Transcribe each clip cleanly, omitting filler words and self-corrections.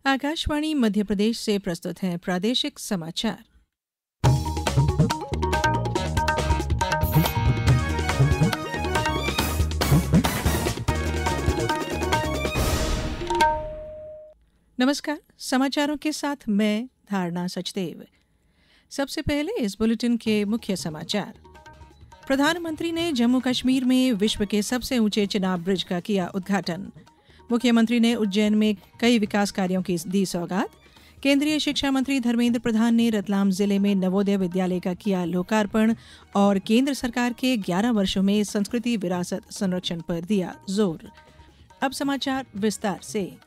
आकाशवाणी मध्य प्रदेश से प्रस्तुत हैं प्रादेशिक समाचार। नमस्कार, समाचारों के साथ मैं धारणा सचदेव। सबसे पहले इस बुलेटिन के मुख्य समाचार। प्रधानमंत्री ने जम्मू कश्मीर में विश्व के सबसे ऊंचे चिनाब ब्रिज का किया उद्घाटन। मुख्यमंत्री ने उज्जैन में कई विकास कार्यों की दी सौगात। केंद्रीय शिक्षा मंत्री धर्मेंद्र प्रधान ने रतलाम जिले में नवोदय विद्यालय का किया लोकार्पण और केंद्र सरकार के 11 वर्षों में संस्कृति विरासत संरक्षण पर दिया जोर। अब समाचार विस्तार से।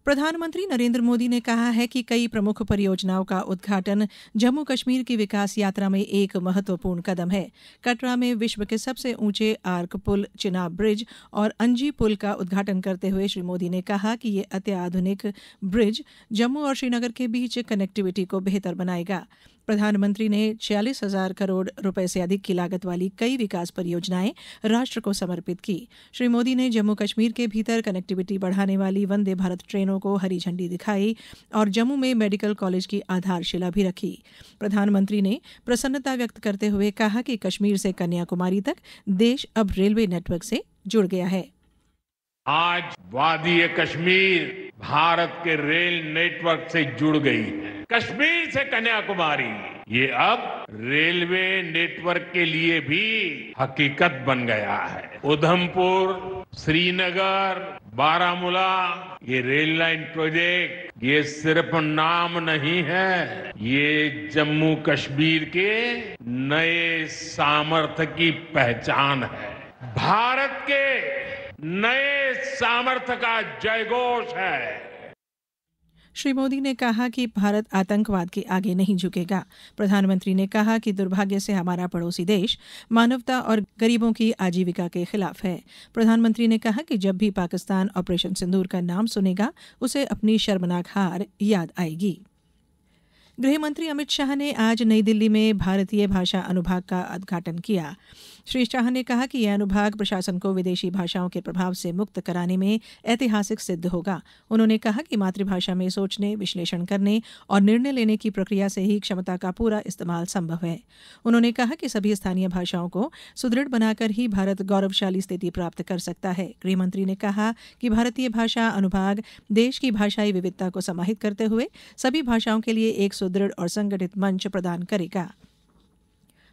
प्रधानमंत्री नरेंद्र मोदी ने कहा है कि कई प्रमुख परियोजनाओं का उद्घाटन जम्मू कश्मीर की विकास यात्रा में एक महत्वपूर्ण कदम है। कटरा में विश्व के सबसे ऊंचे आर्क पुल चिनाब ब्रिज और अंजी पुल का उद्घाटन करते हुए श्री मोदी ने कहा कि ये अत्याधुनिक ब्रिज जम्मू और श्रीनगर के बीच कनेक्टिविटी को बेहतर बनाएगा। प्रधानमंत्री ने 46,000 करोड़ रुपए से अधिक की लागत वाली कई विकास परियोजनाएं राष्ट्र को समर्पित की। श्री मोदी ने जम्मू कश्मीर के भीतर कनेक्टिविटी बढ़ाने वाली वंदे भारत ट्रेनों को हरी झंडी दिखाई और जम्मू में मेडिकल कॉलेज की आधारशिला भी रखी। प्रधानमंत्री ने प्रसन्नता व्यक्त करते हुए कहा कि कश्मीर से कन्याकुमारी तक देश अब रेलवे नेटवर्क से जुड़ गया है। आज वादी कश्मीर भारत के रेल नेटवर्क से जुड़ गई है। कश्मीर से कन्याकुमारी ये अब रेलवे नेटवर्क के लिए भी हकीकत बन गया है। उधमपुर, श्रीनगर, बारामूला ये रेल लाइन प्रोजेक्ट ये सिर्फ नाम नहीं है, ये जम्मू कश्मीर के नए सामर्थ्य की पहचान है। भारत के नए सामर्थ्य का जयघोष है। श्री मोदी ने कहा कि भारत आतंकवाद के आगे नहीं झुकेगा। प्रधानमंत्री ने कहा कि दुर्भाग्य से हमारा पड़ोसी देश मानवता और गरीबों की आजीविका के खिलाफ है। प्रधानमंत्री ने कहा कि जब भी पाकिस्तान ऑपरेशन सिंदूर का नाम सुनेगा उसे अपनी शर्मनाक हार याद आएगी। गृहमंत्री अमित शाह ने आज नई दिल्ली में भारतीय भाषा अनुभाग का उद्घाटन किया। श्री शाह ने कहा कि यह अनुभाग प्रशासन को विदेशी भाषाओं के प्रभाव से मुक्त कराने में ऐतिहासिक सिद्ध होगा। उन्होंने कहा कि मातृभाषा में सोचने, विश्लेषण करने और निर्णय लेने की प्रक्रिया से ही क्षमता का पूरा इस्तेमाल संभव है। उन्होंने कहा कि सभी स्थानीय भाषाओं को सुदृढ़ बनाकर ही भारत गौरवशाली स्थिति प्राप्त कर सकता है। गृहमंत्री ने कहा कि भारतीय भाषा अनुभाग देश की भाषाई विविधता को समाहित करते हुए सभी भाषाओं के लिए एक सुदृढ़ और संगठित मंच प्रदान करेगा।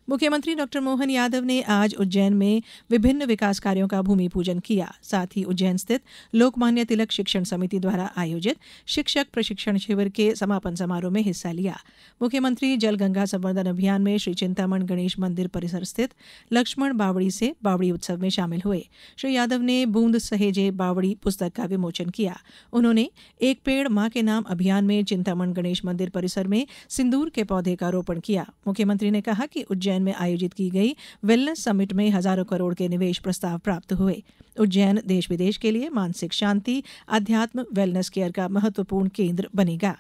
मुख्यमंत्री डॉक्टर मोहन यादव ने आज उज्जैन में विभिन्न विकास कार्यों का भूमि पूजन किया। साथ ही उज्जैन स्थित लोकमान्य तिलक शिक्षण समिति द्वारा आयोजित शिक्षक प्रशिक्षण शिविर के समापन समारोह में हिस्सा लिया। मुख्यमंत्री जल गंगा संवर्धन अभियान में श्री चिंतामण गणेश मंदिर परिसर स्थित लक्ष्मण बावड़ी से बावड़ी उत्सव में शामिल हुए। श्री यादव ने बूंद सहेजे बावड़ी पुस्तक का विमोचन किया। उन्होंने एक पेड़ मां के नाम अभियान में चिंतामण गणेश मंदिर परिसर में सिंदूर के पौधे का रोपण किया। मुख्यमंत्री ने कहा कि उज्जैन में आयोजित की गई वेलनेस समिट में हजारों करोड़ के निवेश प्रस्ताव प्राप्त हुए। उज्जैन देश विदेश के लिए मानसिक शांति, अध्यात्म, वेलनेस केयर का महत्वपूर्ण केंद्र बनेगा।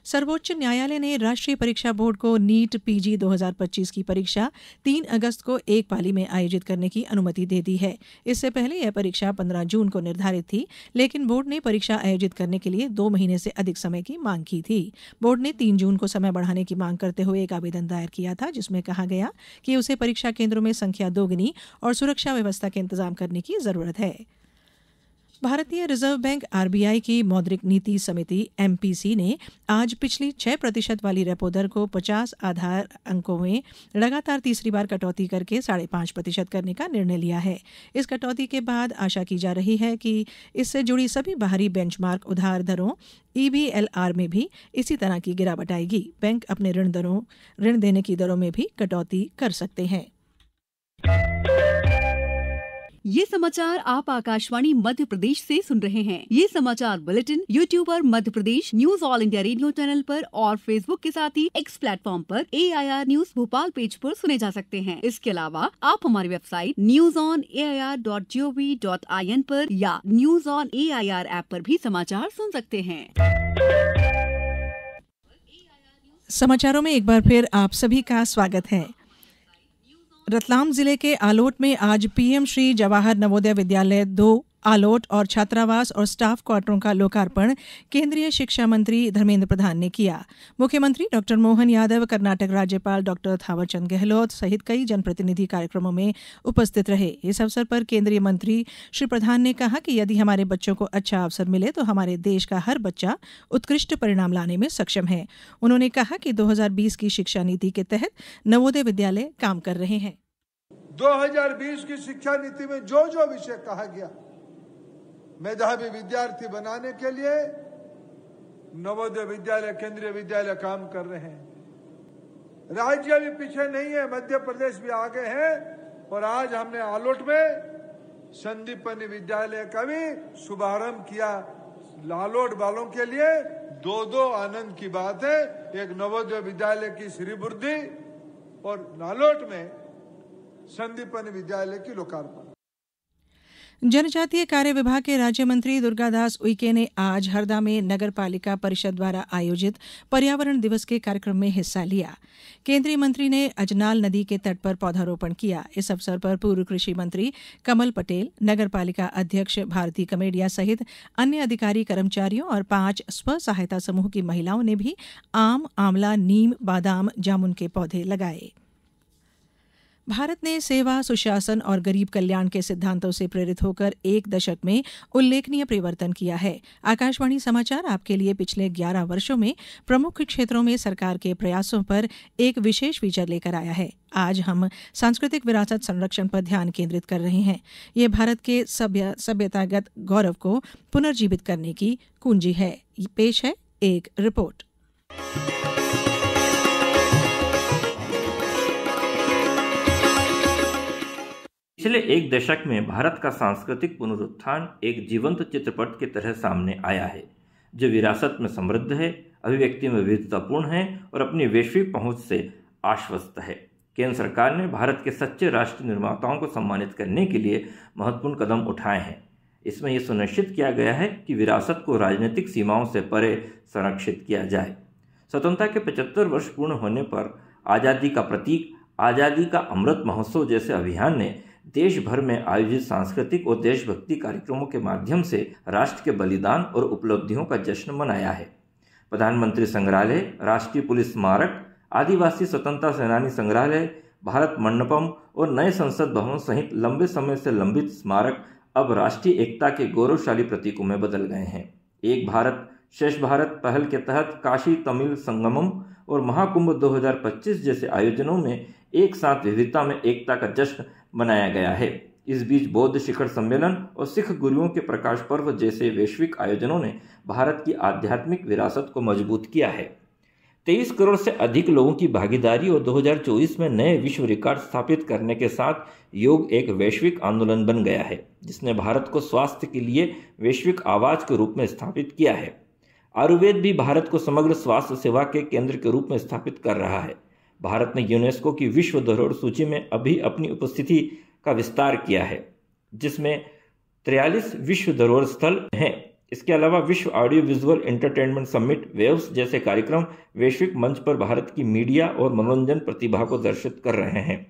सर्वोच्च न्यायालय ने राष्ट्रीय परीक्षा बोर्ड को नीट पीजी 2025 की परीक्षा 3 अगस्त को एक पाली में आयोजित करने की अनुमति दे दी है। इससे पहले यह परीक्षा 15 जून को निर्धारित थी, लेकिन बोर्ड ने परीक्षा आयोजित करने के लिए 2 महीने से अधिक समय की मांग की थी। बोर्ड ने 3 जून को समय बढ़ाने की मांग करते हुए एक आवेदन दायर किया था, जिसमें कहा गया कि उसे परीक्षा केंद्रों में संख्या दोगुनी और सुरक्षा व्यवस्था के इंतजाम करने की जरूरत है। भारतीय रिजर्व बैंक आरबीआई की मौद्रिक नीति समिति एमपीसी ने आज पिछली 6% वाली रेपो दर को 50 आधार अंकों में लगातार तीसरी बार कटौती करके 5.5% करने का निर्णय लिया है। इस कटौती के बाद आशा की जा रही है कि इससे जुड़ी सभी बाहरी बेंचमार्क उधार दरों EBLR में भी इसी तरह की गिरावट आएगी। बैंक अपने ऋण देने की दरों में भी कटौती कर सकते हैं। ये समाचार आप आकाशवाणी मध्य प्रदेश से सुन रहे हैं। ये समाचार बुलेटिन YouTube पर Madhya Pradesh news all India radio channel पर और फेसबुक के साथ ही X प्लेटफॉर्म पर AIR न्यूज भोपाल पेज पर सुने जा सकते हैं। इसके अलावा आप हमारी वेबसाइट newsonair.gov.in पर या न्यूज ऑन AIR ऐप पर भी समाचार सुन सकते हैं। समाचारों में एक बार फिर आप सभी का स्वागत है। रतलाम जिले के आलोट में आज पीएम श्री जवाहर नवोदय विद्यालय 2 आलोट और छात्रावास और स्टाफ क्वार्टरों का लोकार्पण केंद्रीय शिक्षा मंत्री धर्मेंद्र प्रधान ने किया। मुख्यमंत्री डॉ मोहन यादव, कर्नाटक राज्यपाल डॉ थावरचंद गहलोत सहित कई जनप्रतिनिधि कार्यक्रमों में उपस्थित रहे। इस अवसर पर केंद्रीय मंत्री श्री प्रधान ने कहा कि यदि हमारे बच्चों को अच्छा अवसर मिले तो हमारे देश का हर बच्चा उत्कृष्ट परिणाम लाने में सक्षम है। उन्होंने कहा कि 2020 की शिक्षा नीति के तहत नवोदय विद्यालय काम कर रहे हैं। 2020 की शिक्षा नीति में जो जो विषय कहा गया, मेधावी विद्यार्थी बनाने के लिए नवोदय विद्यालय, केंद्रीय विद्यालय काम कर रहे हैं। राज्य भी पीछे नहीं है, मध्य प्रदेश भी आगे है। और आज हमने आलोट में संदीपनी विद्यालय का भी शुभारंभ किया। आलोट वालों के लिए दो आनंद की बात है, एक नवोदय विद्यालय की श्रीवृद्धि और आलोट में संदीपनी विद्यालय की लोकार्पण। जनजातीय कार्य विभाग के राज्य मंत्री दुर्गादास उइके ने आज हरदा में नगर पालिका परिषद द्वारा आयोजित पर्यावरण दिवस के कार्यक्रम में हिस्सा लिया। केंद्रीय मंत्री ने अजनाल नदी के तट पर पौधारोपण किया। इस अवसर पर पूर्व कृषि मंत्री कमल पटेल, नगर पालिका अध्यक्ष भारती कमेडिया सहित अन्य अधिकारी, कर्मचारियों और 5 स्व सहायता समूह की महिलाओं ने भी आम, आंवला, नीम, बादाम, जामुन के पौधे लगाए। भारत ने सेवा, सुशासन और गरीब कल्याण के सिद्धांतों से प्रेरित होकर एक दशक में उल्लेखनीय परिवर्तन किया है। आकाशवाणी समाचार आपके लिए पिछले 11 वर्षों में प्रमुख क्षेत्रों में सरकार के प्रयासों पर एक विशेष फीचर लेकर आया है। आज हम सांस्कृतिक विरासत संरक्षण पर ध्यान केंद्रित कर रहे हैं। ये भारत के सभ्यतागत गौरव को पुनर्जीवित करने की कुंजी है। पेश है एक रिपोर्ट। पिछले एक दशक में भारत का सांस्कृतिक पुनरुत्थान एक जीवंत चित्रपट की तरह सामने आया है, जो विरासत में समृद्ध है, अभिव्यक्ति में विविधतापूर्ण है और अपनी वैश्विक पहुंच से आश्वस्त है। केंद्र सरकार ने भारत के सच्चे राष्ट्र निर्माताओं को सम्मानित करने के लिए महत्वपूर्ण कदम उठाए हैं। इसमें यह सुनिश्चित किया गया है कि विरासत को राजनीतिक सीमाओं से परे संरक्षित किया जाए। स्वतंत्रता के 75 वर्ष पूर्ण होने पर आज़ादी का प्रतीक, आज़ादी का अमृत महोत्सव जैसे अभियान ने देश भर में आयोजित सांस्कृतिक और देशभक्ति कार्यक्रमों के माध्यम से राष्ट्र के बलिदान और उपलब्धियों का जश्न मनाया है। प्रधानमंत्री संग्रहालय, राष्ट्रीय पुलिस स्मारक, आदिवासी स्वतंत्रता सेनानी संग्रहालय, भारत मंडपम और नए संसद भवन सहित लंबे समय से लंबित स्मारक अब राष्ट्रीय एकता के गौरवशाली प्रतीकों में बदल गए हैं। एक भारत श्रेष्ठ भारत पहल के तहत काशी तमिल संगमम और महाकुंभ 2025 जैसे आयोजनों में एक साथ विविधता में एकता का जश्न मनाया गया है। इस बीच बौद्ध शिखर सम्मेलन और सिख गुरुओं के प्रकाश पर्व जैसे वैश्विक आयोजनों ने भारत की आध्यात्मिक विरासत को मजबूत किया है। 23 करोड़ से अधिक लोगों की भागीदारी और 2024 में नए विश्व रिकॉर्ड स्थापित करने के साथ योग एक वैश्विक आंदोलन बन गया है, जिसने भारत को स्वास्थ्य के लिए वैश्विक आवाज के रूप में स्थापित किया है। आयुर्वेद भी भारत को समग्र स्वास्थ्य सेवा के केंद्र के रूप में स्थापित कर रहा है। भारत ने यूनेस्को की विश्व धरोहर सूची में अभी अपनी उपस्थिति का विस्तार किया है, जिसमें 43 विश्व धरोहर स्थल हैं। इसके अलावा विश्व audio visual entertainment summit waves जैसे कार्यक्रम वैश्विक मंच पर भारत की मीडिया और मनोरंजन प्रतिभा को दर्शित कर रहे हैं।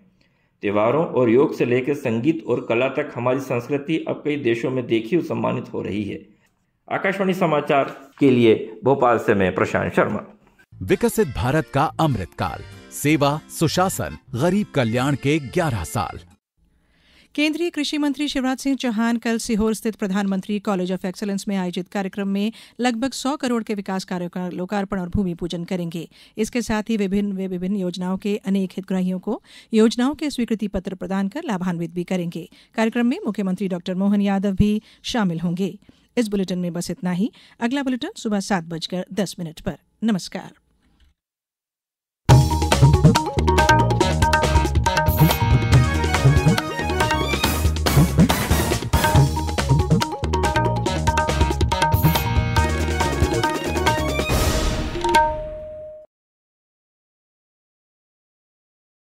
त्योहारों और योग से लेकर संगीत और कला तक हमारी संस्कृति अब कई देशों में देखी और सम्मानित हो रही है। आकाशवाणी समाचार के लिए भोपाल से मैं प्रशांत शर्मा। विकसित भारत का अमृतकाल, सेवा, सुशासन, गरीब कल्याण के 11 साल। केंद्रीय कृषि मंत्री शिवराज सिंह चौहान कल सीहोर स्थित प्रधानमंत्री कॉलेज ऑफ एक्सीलेंस में आयोजित कार्यक्रम में लगभग 100 करोड़ के विकास कार्यों का लोकार्पण और भूमि पूजन करेंगे। इसके साथ ही विभिन्न योजनाओं के अनेक हितग्राहियों को योजनाओं के स्वीकृति पत्र प्रदान कर लाभान्वित भी करेंगे। कार्यक्रम में मुख्यमंत्री डॉ मोहन यादव भी शामिल होंगे। इस बुलेटिन में बस इतना ही। अगला बुलेटिन सुबह 7:10 पर। नमस्कार।